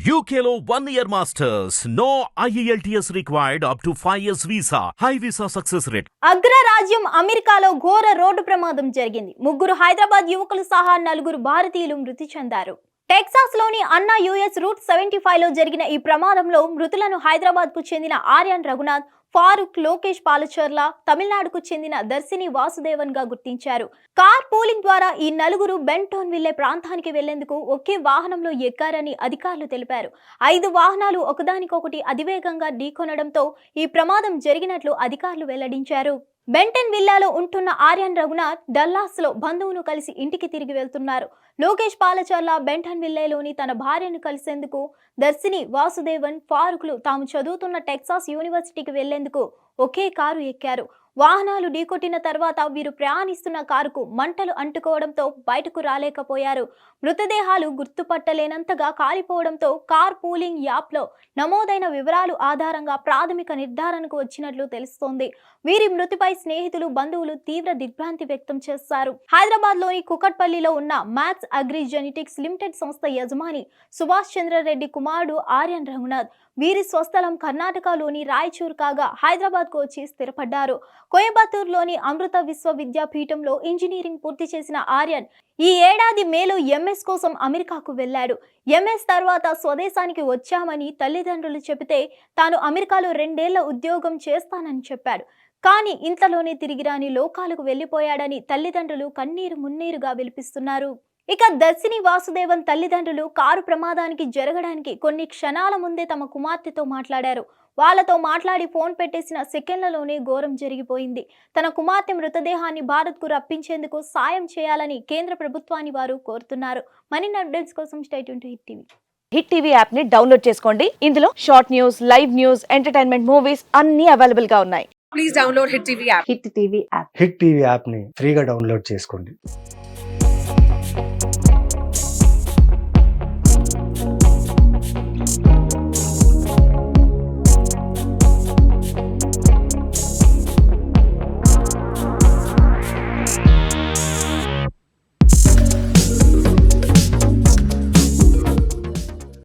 UKLO 1 year masters. No IELTS required up to 5 years visa. High visa success rate. అగ్రరాజ్యం అమెరికాలో ఘోర road ప్రమాదం జరిగింది. ముగ్గురు హైదరాబాద్ యువకులు సహా నలుగురు భారతీయులు మృతి చెందారు. టెక్సాస్ లోని అన్నా యుఎస్ రూట్ 75 లో జరిగిన ఈ ప్రమాదంలో మృతులను హైదరాబాద్ కు చెందిన ఆర్యన్ రఘునాథ్, ఫారూక్, లోకేష్ పాలచర్ల, తమిళనాడుకు చెందిన దర్శిని వాసుదేవన్ గా గుర్తించారు. కార్ పూలింగ్ ద్వారా ఈ నలుగురు బెంటోన్ వెళ్లే ప్రాంతానికి వెళ్లేందుకు ఒకే వాహనంలో ఎక్కారని అధికారులు తెలిపారు. 5 వాహనాలు ఒకదానికొకటి అతివేగంగా ఢీకొనడంతో ఈ ప్రమాదం జరిగినట్లు అధికారులు వెల్లడించారు. బెంటన్ విల్లాలో ఉంటున్న ఆర్యన్ రఘునాథ్ డల్లాస్ లో బంధువును కలిసి ఇంటికి తిరిగి వెళ్తున్నారు. లోకేష్ పాలచర్ల బెంటన్ విల్లాలోని తన భార్యను కలిసేందుకు, దర్శిని వాసుదేవన్, ఫారూక్లు తాము చదువుతున్న టెక్సాస్ యూనివర్సిటీకి వెళ్లేందుకు ఒకే కారు ఎక్కారు. వాహనాలు ఢీకొట్టిన తర్వాత వీరు ప్రయాణిస్తున్న కారుకు మంటలు అంటుకోవడంతో బయటకు రాలేకపోయారు. మృతదేహాలు గుర్తుపట్టలేనంతగా కాలిపోవడంతో కార్ పూలింగ్ యాప్లో నమోదైన వివరాలు ఆధారంగా ప్రాథమిక నిర్ధారణకు వచ్చినట్లు తెలుస్తోంది. వీరి మృతిపై స్నేహితులు, బంధువులు తీవ్ర దిగ్భ్రాంతి వ్యక్తం చేశారు. హైదరాబాద్ లోని కుకట్పల్లిలో ఉన్న మ్యాక్స్ అగ్రి జెనెటిక్స్ లిమిటెడ్ సంస్థ యజమాని సుభాష్ చంద్రరెడ్డి కుమారుడు ఆర్యన్ రఘునాథ్. వీరి స్వస్థలం కర్ణాటకలోని రాయచూర్ కాగా హైదరాబాద్ కు వచ్చి స్థిరపడ్డారు. కోయంబత్తూరులోని అమృత విశ్వవిద్యాపీఠంలో ఇంజనీరింగ్ పూర్తి చేసిన ఆర్యన్ ఈ ఏడాది మేలో ఎంఎస్ కోసం అమెరికాకు వెళ్లాడు. ఎంఎస్ తర్వాత స్వదేశానికి వచ్చామని తల్లిదండ్రులు చెబితే తాను అమెరికాలో 2 ఏళ్ల ఉద్యోగం చేస్తానని చెప్పాడు. కానీ ఇంతలోనే తిరిగి రాని లోకాలకు వెళ్లిపోయాడని తల్లిదండ్రులు కన్నీరు మున్నీరుగా విలిపిస్తున్నారు. ఇక దర్శిని వాసుదేవన్ తల్లిదండ్రులు కారు ప్రమాదానికి జరగడానికి కొన్ని క్షణాల ముందే తమ కుమార్తెతో మాట్లాడారు. వాళ్ళతో మాట్లాడి ఫోన్ పెట్టేసిన సెకండ్లలోనే ఘోరం జరిగిపోయింది. తన కుమార్తె మృతదేహాన్ని భారత్కు రప్పించేందుకు సాయం చేయాలని కేంద్ర ప్రభుత్వాన్ని వారు కోరుతున్నారు. మరిన్ని అప్డేట్స్ కోసం stay tune to hit TV. Hit TV app ని డౌన్లోడ్ చేసుకోండి. ఇందులో short news, live news, entertainment movies అన్ని అవైలబుల్ గా ఉన్నాయి. Please download Hit TV app. Hit TV app hit TV యాప్ని ఫ్రీగా డౌన్లోడ్ చేసుకోండి.